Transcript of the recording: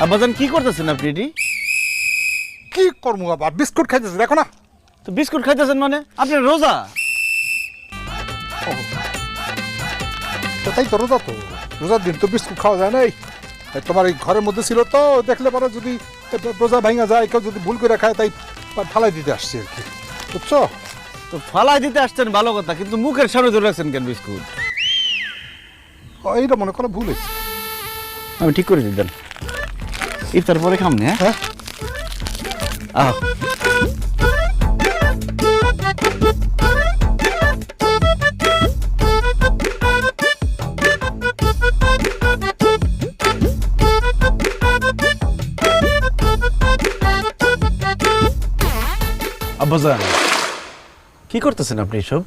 আব্বাজান কি করতেছেন আপনি এটি? কি করবো আবার বিস্কুট খাইতেছে দেখো না। তো বিস্কুট খাইতেছেন মানে আপনি রোজা? তো তাই তো রোজা, তো রোজার দিন তো বিস্কুট খাওয়া যায় নাই। তোমার এই ঘরের মধ্যে ছিল তো, দেখলে পরে যদি রোজা ভাঙা যায়, কেউ যদি ভুল করে খায়, তাই ফালাই দিতে আসছে আর কি, বুঝছো? তো ফালাই দিতে আসছেন ভালো কথা, কিন্তু মুখের সামনে ধরে রাখছেন কেন বিস্কুট? এইটা মনে করো ভুল হয়েছে। আমি ঠিক করে দিতেন, ইফতার পরে খামনি। হ্যাঁ আহ আব্বাজান কি করতেছেন আপনি এসব?